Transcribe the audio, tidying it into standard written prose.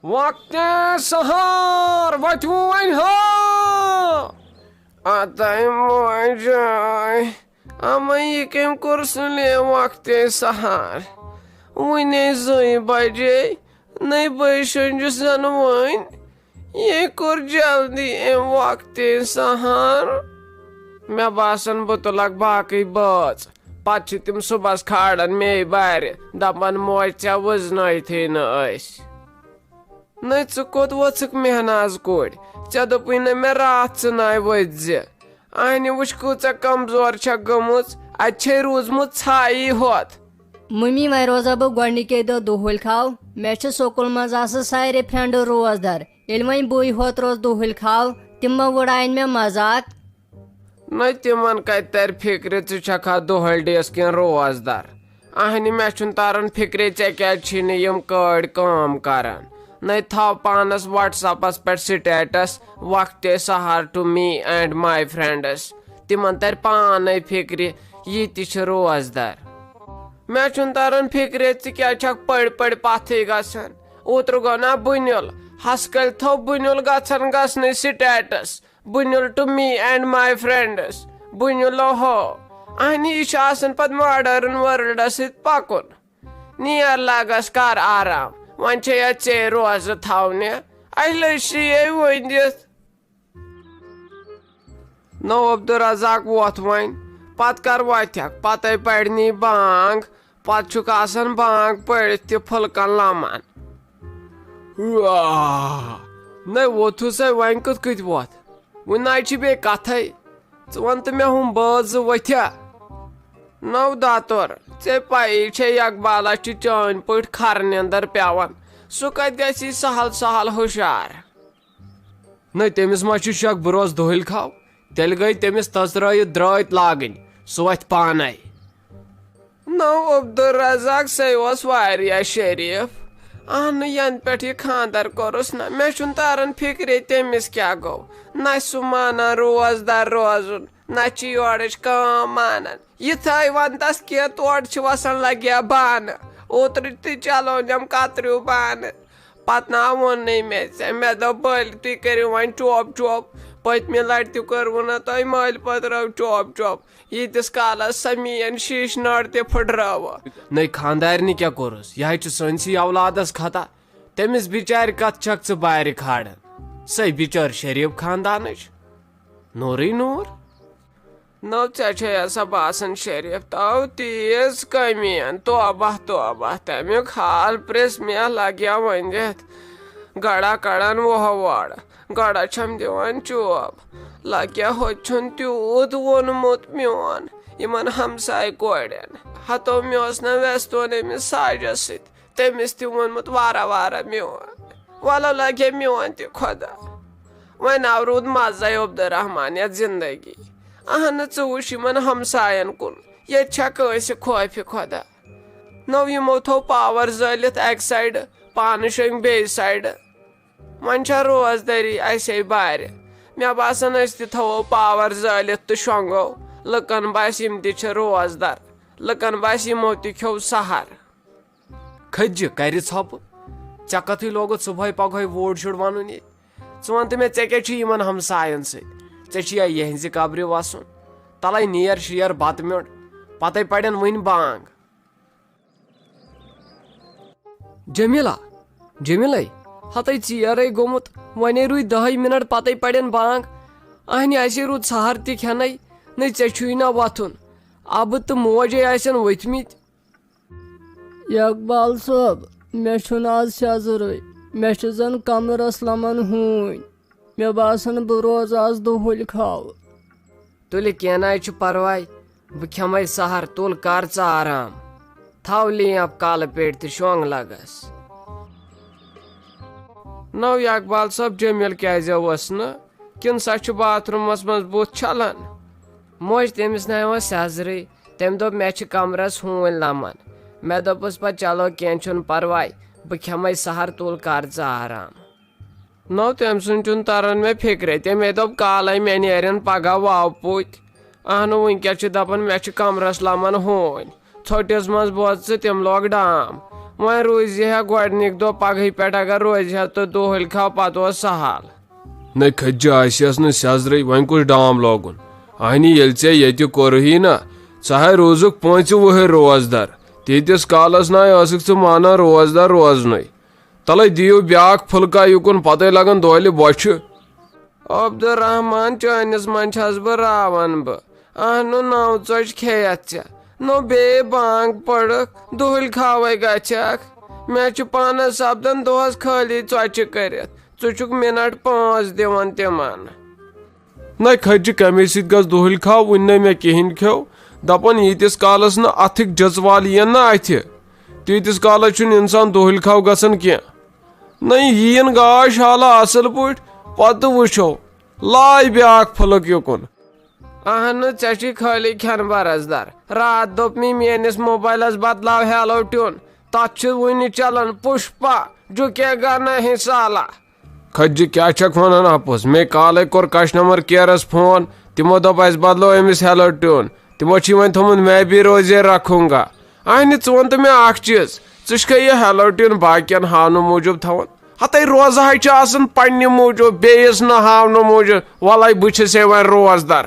وقت سحر وتو وين ها اتايم جاي اما يكم كرسلي وقت سحر وين زي بجي ني بيشن جسن وين يكور جلدي ام وقت سحر مے باسان بہ تُلکھ باقٕے بٲژ پتہٕ چھِ تِم صُبحس کھالان مے بارِ دپان موج ژےٚ وٕزنٲیتھٕے نہٕ أسۍ نٔے ژٕ کوٚت ؤژھٕکھ مہناز کورِ ژےٚ دوٚپُے نہٕ مےٚ راتھ ژٕ ناے ؤتھۍ زِ اَہنہِ وٕچھ کۭژاہ کمزور چھےٚ گٔمٕژ اَتہِ چھے روٗزمُت ژھایی ہوت ممی وۄنۍ روزا بہٕ گۄڈنِکے دۄہ دۄہلۍ کھاو مےٚ چھِ سکوٗل منٛز آسان سارے فرٛٮ۪نٛڈٕ روزدار ییٚلہِ وۄنۍ بٕے ہوت روز دۄہلۍ کھاو تِم ما وٕڑایَن مےٚ مزاق نٔے تِمن کتہِ ترِ فِکرِ ژٕ چھکھا دۄہلۍ ڈیس کِنہٕ روزدار اَہنہِ مےٚ چھُنہٕ تران فِکرے ژےٚ کیازِ چھی نہٕ یِم کٲڑۍ کٲم کران نٔے تھاو پانس وٹس ایپس پٮ۪ٹھ سٹیٹس وقتے سحر to me and my friends تِمن ترِ پانے فِکرِ یہِ تہِ چھِ روزدار مےٚ چھُنہٕ تران فِکرے ژٕ کیازِ چھکھ پٔرۍ پٔرۍ پتھٕے گژھان اوترٕ گوٚو نا بُنیُل ہسکلۍ تھوٚو بُنیُل گژھان گژھنٕے سٹیٹس بُنیُل to me and my friends بُنیُلو ہو اہنہِ یہِ چھُ آسان پتہٕ ماڈٲرٕن ورلڈس سۭتۍ پکُن نیر لگس کر آرام وۄنۍ چھے یتھ ژے روزٕ تھاونہِ اَسہِ لٔج شیٚیے ؤنِتھ نو عبدالرزاق ووتھ وۄنۍ پتہٕ کر وۄتھکھ پتے پرنی بانگ پتہٕ چھُکھ آسان بانگ پٔرِتھ تہِ پھُلکن لمان نٔے ووتھُسے وۄنۍ کِتھ کٔنۍ ووتھ وۄنۍ ناے چھِ بیٚیہِ کتھے ژٕ وَن تہٕ مےٚ ہُم بٲژ زٕ ؤتھیا نو داتور ژےٚ پایی چھے اقبالس چھِ چٲنۍ پٲٹھۍ کھر نِندر پیوان سُہ کتہِ گژھی سہل سہل ہُشار نٔے تٔمِس ما چھُ شک بہٕ روزٕ دۄہلۍ کھاو تیٚلہِ گٔے تٔمِس تٔژرٲیِتھ درٛٲتۍ لاگٕنۍ سُہ وتھِ پانے نو عبدالرزاق سُے اوس واریاہ شریٖف اہنہٕ ینہٕ پٮ۪ٹھ یہِ خانٛدر کوٚرُس نہ مےٚ چھُنہٕ تران فِکرے تٔمِس کیٛاہ گوٚو نہ سُہ مانان روزدار روزُن نہ چھِ یورٕچ کٲم مانان یِتھے ونتس کینٛہہ تورٕ چھِ وسان لگیا بانہٕ اوترٕ تہِ چلونیم کتریو بانہٕ پتہٕ نا ووٚنُے مےٚ ژےٚ مےٚ دوٚپ بٔلۍ تُہۍ کٔرِو وۄنۍ چوپ چوپ پٔتمہِ لٹہِ تہِ کوٚروٕ نا تۄہہِ مٲلۍ پٔترٲو چوپ چوپ ییٖتِس کالس سۄ میٲنۍ شیٖشہٕ نٔر تہِ پھٕٹرٲوٕ نٔے خاندارنہِ کیٛاہ کوٚرُس یہِ حظ چھُ سٲنسٕے اولادس خطا تٔمِس بِچارِ کتھ چھکھ ژٕ بارِ کھالان سۄے بِچٲر شریٖف خاندانٕچ نوٗرٕے نوٗر نو ژےٚ چھے سا باسان شریٖف تو تیٖژ کٔمیٖن توبہ توبہ تمیُک حال پرٛژھ مےٚ لگیا ؤنِتھ گڑا کڑان وُہو وورٕ گڑا چھم دِوان چوب لگیا ہوٚتہِ چھُن تیوٗت ووٚنمُت میون یِمن ہمساے کورٮ۪ن ہتو مےٚ اوس نہ ویستون أمِس ساجس سۭتۍ تٔمِس تہِ ووٚنمُت وارہ وارہ میون ولو لگے میون تہِ خۄدا وۄنۍ نو روٗد مزے عبدالرحمان یتھ زندگی اہنہٕ ژٕ وٕچھ یِمن ہمساین کُن ییٚتہِ چھا کٲنٛسہِ خوفہِ خۄدا نو یِمو تھوٚو پاور زٲلِتھ اکہِ سایڈٕ پانہٕ شۄنٛگۍ بیٚیہِ سایڈٕ وۄنۍ چھا روزدٲری اسے بارِ مےٚ باسان أسۍ تہِ تھاوو پاور زٲلِتھ تہٕ شۄنٛگو لُکن باسہِ یِم تہِ چھِ روزدار لُکن باسہِ یِمو تہِ کھیوٚو سحر کھٔتجہِ کرِ ژھۄپہٕ ژےٚ کتھٕے لوگُتھ صبحٲے پگہٲے ووٹ شوڑ ونُن ییٚتہِ ژٕ ون تہٕ مےٚ ژےٚ کیٛاہ چھُے یِمن ہمساین سۭتۍ ژےٚ چھُیا یِہنٛزِ قبرِ وسُن تلے نیر شیر بتہٕ میوٚنٛڈ پتے پرن وٕنۍ بانگ جمیٖلا جمیٖلے ہتے ژیرے گوٚمُت وۄنۍ روٗدۍ 10 منٹ پتے پرن بانگ اہنہِ اسے روٗد سحر تہِ کھٮ۪نے نٔے ژےٚ چھُے نا وۄتھُن اَبہٕ تہٕ موجے آسن ؤتھمٕتۍ اقبال صٲب مےٚ چھُنہٕ آز سیٚزرٕے مےٚ چھِ زن کمرس لمان ہوٗنۍ مےٚ باسان بہٕ روزٕ آز دۄہلۍ کھاو تُلہِ کینٛہہ نہٕ حظ چھُ پرواے بہٕ کھٮ۪مے سحر تُل کر ژٕ آرام تھاو لیپ کالہٕ پیٹہِ تہٕ شۄنٛگ لگس نو اقبال صٲب جمیٖل کیٛازِ اوس نہٕ کِنہٕ سۄ چھُ باتھ روٗمس منٛز بُتھ چھلان موج تٔمِس نہٕ یِوان سیٚزرٕے تٔمۍ دوٚپ مےٚ چھِ کمرس ہوٗنۍ لمان مےٚ دوٚپُس پتہٕ چلو کینٛہہ چھُنہٕ پرواے بہٕ کھٮ۪مے سحر تُل کر ژٕ آرام نو تٔمۍ سُنٛد چھُنہٕ تران مےٚ فِکرے تٔمۍ دوٚپ کالے مےٚ نیرن پگہہ واو پوٗتۍ اہنُ وٕنکیٚس چھِ دپان مےٚ چھِ کمرس لمان ہوٗنۍ ژھوٚٹِس منٛز بوز ژٕ تِم لوگ ڈام وۄنۍ روزِ ہا گۄڈنِکۍ دۄہ پگہٕے پٮ۪ٹھ اگر روزِ ہا تہٕ دۄہلۍ کھاو پتہٕ اوس سہل. نہ کھجہِ آسیس نہٕ سیزرٕے وۄنۍ کُس ڈام لاگُن اہنہِ ییٚلہِ ژےٚ ییٚتہِ کوٚرہی نا ژٕ ہاے روٗزُکھ 5 وُہٕرۍ روزدار تیٖتِس کالس ناے ٲسٕکھ ژٕ مانان روزدار روزنُے تلے دِیِو بیاکھ پھُلکا یُکُن پتہٕ لگان دۄہلہِ بۄچھِ. عبدالرحمان چٲنِس منٛز چھس بہٕ راوان بہٕ اہنُو 9 ژۄچہِ کھیٚیتھ ژےٚ نو بیٚیہِ بانگ پٔرٕکھ دۄہلۍ کھاوے گژھکھ مےٚ چھُ پانس سپدان دۄہس خٲلی ژۄچہِ کٔرِتھ ژٕ چھُکھ مِنٹ 5 دِوان تِمن. نہ کھجہِ کمے سۭتۍ گژھ دۄہلۍ کھاو وُنہِ نَے مےٚ کِہینۍ کھیٚو دپان ییٖتِس کالس نہٕ اتھٕکۍ جٔژوال یِن نا اتھِ تیٖتِس کالس چھُنہٕ انسان دۄہلۍ کھاو گژھان کینٛہہ. نہ یِیِن گاش حالا اصل پٲٹھۍ پتہٕ وٕچھو لاے بیاکھ پھُلک یُکُن. اہنُو ژےٚ چھُے خٲلی کھٮ۪ن برسدار راتھ دوٚپ مےٚ میٲنِس موبایلس بدلاو ہیلو ٹیوٗن تتھ چھُ وُنہِ چلان پُشپا جُکے گا نہیں سالا. کھجہِ کیٛاہ چھکھ ونان اپُز مےٚ کالے کوٚر کسٹمر کیرس فون تِمو دوٚپ اسہِ بدلو أمِس ہیلو ٹیوٗن تِمو چھُے وۄنۍ تھوٚمُت میں بھی روزے رکھوں گا. اہنہِ ژٕ وَن تہٕ مےٚ اکھ چیٖز ژٕ چھُکھا یہِ ہیلو ٹیوٗن باقین ہاونہٕ موٗجوٗب تھاوان ہتے روزہے چھِ آسان پننہِ موٗجوٗب بیٚیِس نہٕ ہاونہٕ موٗجوٗب وَلے بہٕ چھُسے وۄنۍ روزدار.